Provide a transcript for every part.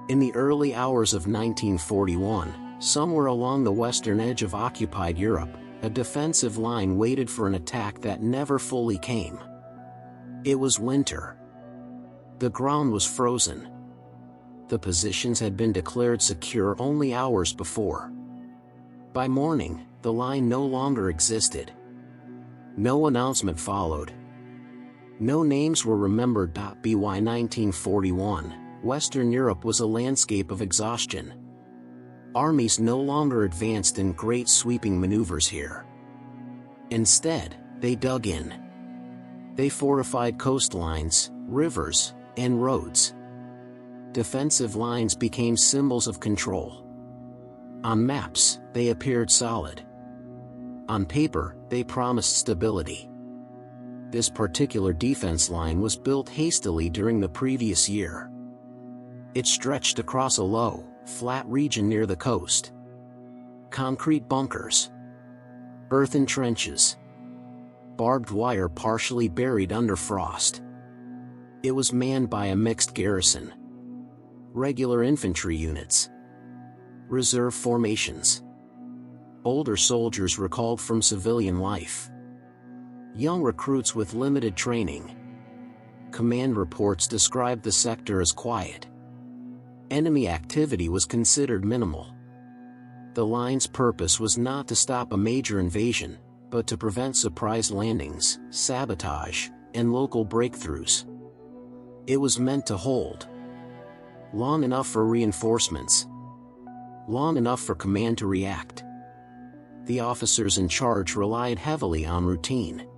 In the early hours of 1941, somewhere along the western edge of occupied Europe, a defensive line waited for an attack that never fully came. It was winter. The ground was frozen. The positions had been declared secure only hours before. By morning, the line no longer existed. No announcement followed. No names were remembered. By 1941, Western Europe was a landscape of exhaustion. Armies no longer advanced in great sweeping maneuvers here. Instead, they dug in. They fortified coastlines, rivers, and roads. Defensive lines became symbols of control. On maps, they appeared solid. On paper, they promised stability. This particular defense line was built hastily during the previous year. It stretched across a low, flat region near the coast. Concrete bunkers, earthen trenches, barbed wire partially buried under frost. It was manned by a mixed garrison, regular infantry units, reserve formations. Older soldiers recalled from civilian life, young recruits with limited training. Command reports described the sector as quiet. Enemy activity was considered minimal. The line's purpose was not to stop a major invasion, but to prevent surprise landings, sabotage, and local breakthroughs. It was meant to hold long enough for reinforcements, long enough for command to react. The officers in charge relied heavily on routine.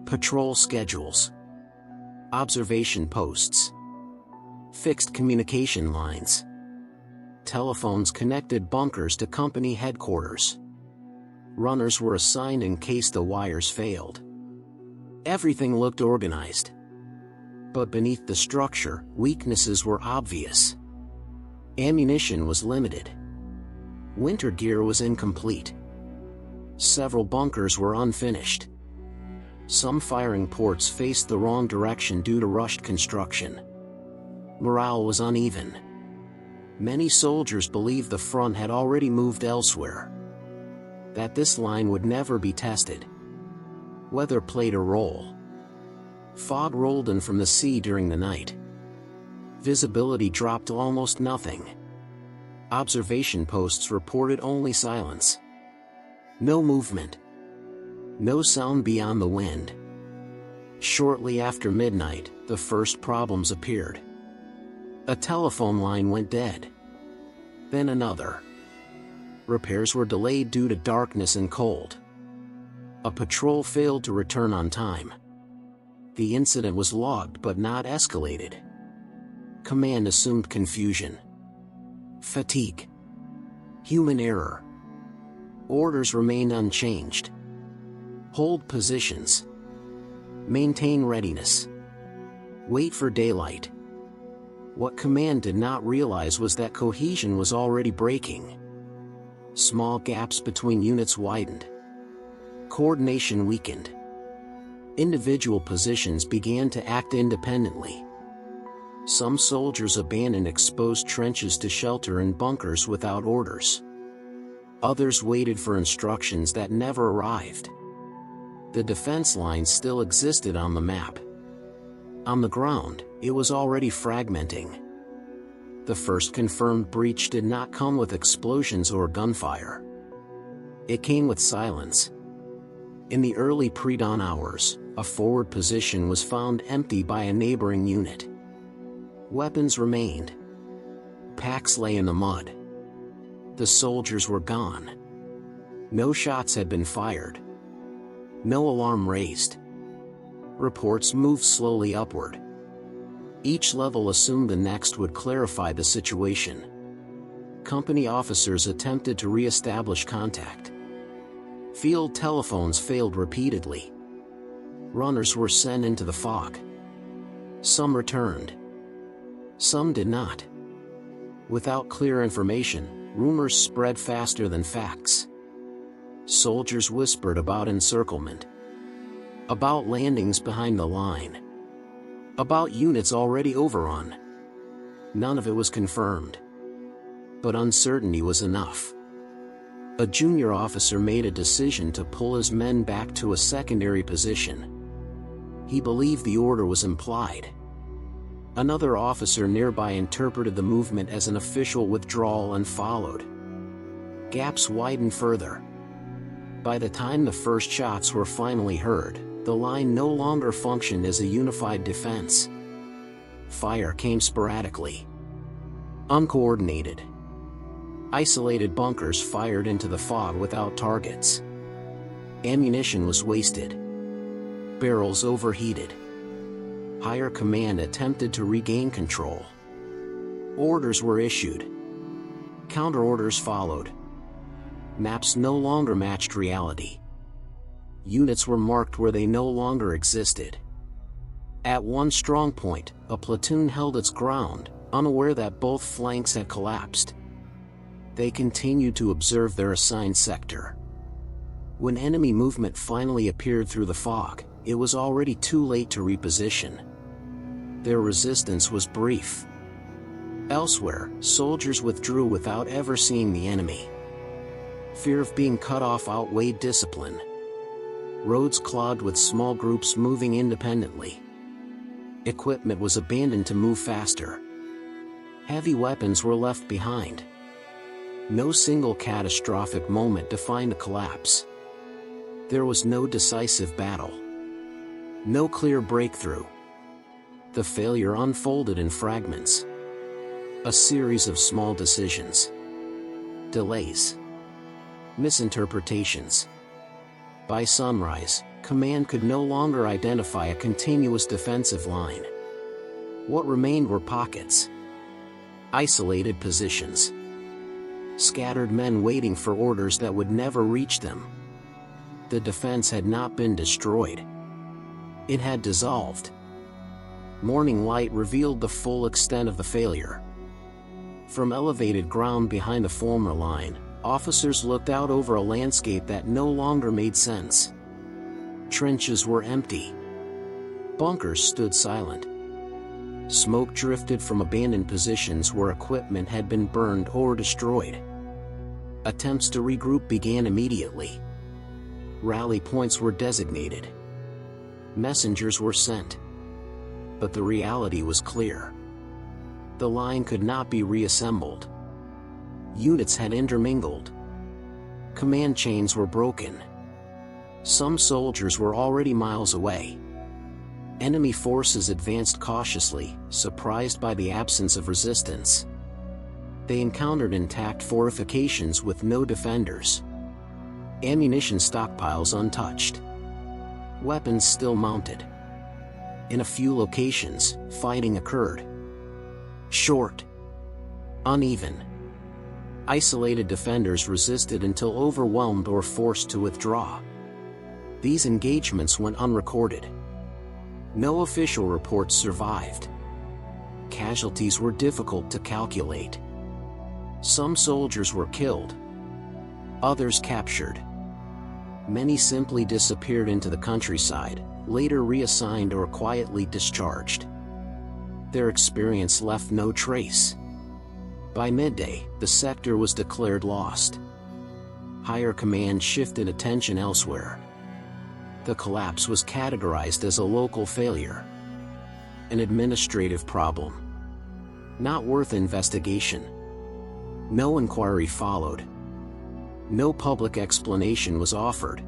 Patrol schedules, observation posts, fixed communication lines. Telephones connected bunkers to company headquarters. Runners were assigned in case the wires failed. Everything looked organized. But beneath the structure, weaknesses were obvious. Ammunition was limited. Winter gear was incomplete. Several bunkers were unfinished. Some firing ports faced the wrong direction due to rushed construction. Morale was uneven. Many soldiers believed the front had already moved elsewhere, that this line would never be tested. Weather played a role. Fog rolled in from the sea during the night. Visibility dropped to almost nothing. Observation posts reported only silence. No movement. No sound beyond the wind. Shortly after midnight, the first problems appeared. A telephone line went dead. Then another. Repairs were delayed due to darkness and cold. A patrol failed to return on time. The incident was logged but not escalated. Command assumed confusion. Fatigue. Human error. Orders remained unchanged. Hold positions. Maintain readiness. Wait for daylight. What command did not realize was that cohesion was already breaking. Small gaps between units widened. Coordination weakened. Individual positions began to act independently. Some soldiers abandoned exposed trenches to shelter in bunkers without orders. Others waited for instructions that never arrived. The defense line still existed on the map. On the ground, it was already fragmenting. The first confirmed breach did not come with explosions or gunfire. It came with silence. In the early pre-dawn hours, a forward position was found empty by a neighboring unit. Weapons remained. Packs lay in the mud. The soldiers were gone. No shots had been fired. No alarm raised. Reports moved slowly upward. Each level assumed the next would clarify the situation. Company officers attempted to re-establish contact. Field telephones failed repeatedly. Runners were sent into the fog. Some returned. Some did not. Without clear information, rumors spread faster than facts. Soldiers whispered about encirclement, about landings behind the line, about units already overrun. None of it was confirmed. But uncertainty was enough. A junior officer made a decision to pull his men back to a secondary position. He believed the order was implied. Another officer nearby interpreted the movement as an official withdrawal and followed. Gaps widened further. By the time the first shots were finally heard, the line no longer functioned as a unified defense. Fire came sporadically. Uncoordinated. Isolated bunkers fired into the fog without targets. Ammunition was wasted. Barrels overheated. Higher command attempted to regain control. Orders were issued. Counter-orders followed. Maps no longer matched reality. Units were marked where they no longer existed. At one strong point, a platoon held its ground, unaware that both flanks had collapsed. They continued to observe their assigned sector. When enemy movement finally appeared through the fog, it was already too late to reposition. Their resistance was brief. Elsewhere, soldiers withdrew without ever seeing the enemy. Fear of being cut off outweighed discipline. Roads clogged with small groups moving independently. Equipment was abandoned to move faster. Heavy weapons were left behind. No single catastrophic moment defined the collapse. There was no decisive battle. No clear breakthrough. The failure unfolded in fragments. A series of small decisions. Delays. Misinterpretations. By sunrise, command could no longer identify a continuous defensive line. What remained were pockets. Isolated positions. Scattered men waiting for orders that would never reach them. The defense had not been destroyed. It had dissolved. Morning light revealed the full extent of the failure. From elevated ground behind the former line, officers looked out over a landscape that no longer made sense. Trenches were empty. Bunkers stood silent. Smoke drifted from abandoned positions where equipment had been burned or destroyed. Attempts to regroup began immediately. Rally points were designated. Messengers were sent. But the reality was clear. The line could not be reassembled. Units had intermingled. Command chains were broken. Some soldiers were already miles away. Enemy forces advanced cautiously, surprised by the absence of resistance. They encountered intact fortifications with no defenders. Ammunition stockpiles untouched. Weapons still mounted. In a few locations, fighting occurred. Short. Uneven. Isolated defenders resisted until overwhelmed or forced to withdraw. These engagements went unrecorded. No official reports survived. Casualties were difficult to calculate. Some soldiers were killed. Others captured. Many simply disappeared into the countryside, later reassigned or quietly discharged. Their experience left no trace. By midday, the sector was declared lost. Higher command shifted attention elsewhere. The collapse was categorized as a local failure. An administrative problem. Not worth investigation. No inquiry followed. No public explanation was offered.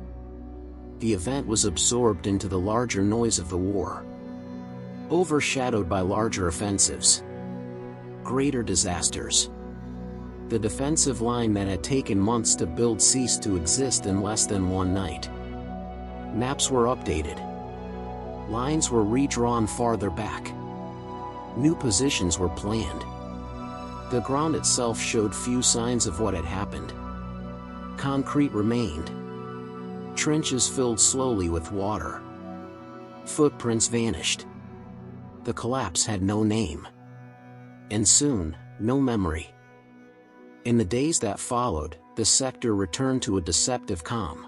The event was absorbed into the larger noise of the war. Overshadowed by larger offensives. Greater disasters. The defensive line that had taken months to build ceased to exist in less than one night. Maps were updated. Lines were redrawn farther back. New positions were planned. The ground itself showed few signs of what had happened. Concrete remained. Trenches filled slowly with water. Footprints vanished. The collapse had no name. And soon, no memory. In the days that followed, the sector returned to a deceptive calm.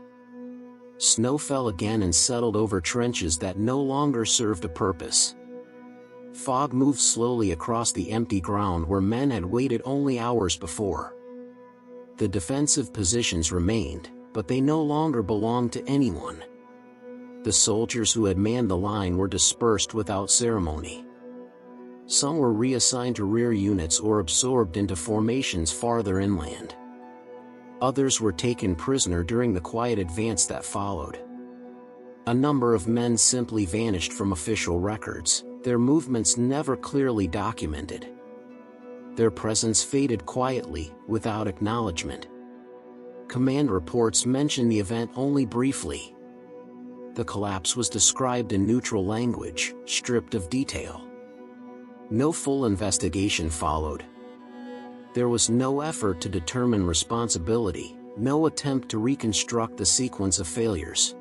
Snow fell again and settled over trenches that no longer served a purpose. Fog moved slowly across the empty ground where men had waited only hours before. The defensive positions remained, but they no longer belonged to anyone. The soldiers who had manned the line were dispersed without ceremony. Some were reassigned to rear units or absorbed into formations farther inland. Others were taken prisoner during the quiet advance that followed. A number of men simply vanished from official records, their movements never clearly documented. Their presence faded quietly, without acknowledgement. Command reports mention the event only briefly. The collapse was described in neutral language, stripped of detail. No full investigation followed. There was no effort to determine responsibility, no attempt to reconstruct the sequence of failures.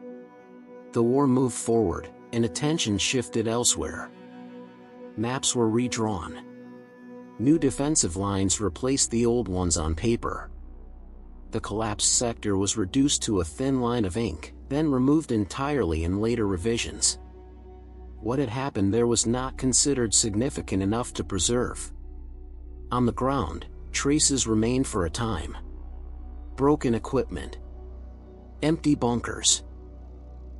The war moved forward, and attention shifted elsewhere. Maps were redrawn. New defensive lines replaced the old ones on paper. The collapsed sector was reduced to a thin line of ink, then removed entirely in later revisions. What had happened there was not considered significant enough to preserve. On the ground, traces remained for a time. Broken equipment. Empty bunkers.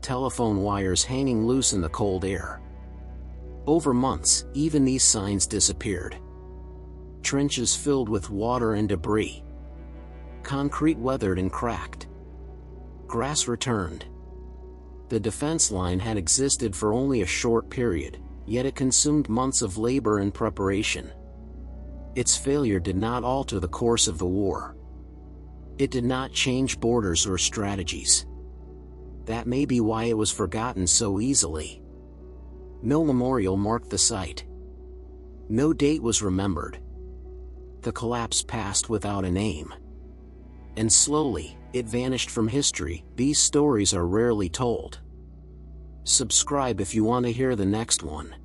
Telephone wires hanging loose in the cold air. Over months, even these signs disappeared. Trenches filled with water and debris. Concrete weathered and cracked. Grass returned. The defense line had existed for only a short period, yet it consumed months of labor and preparation. Its failure did not alter the course of the war. It did not change borders or strategies. That may be why it was forgotten so easily. No memorial marked the site. No date was remembered. The collapse passed without a name. And slowly, it vanished from history. These stories are rarely told. Subscribe if you want to hear the next one.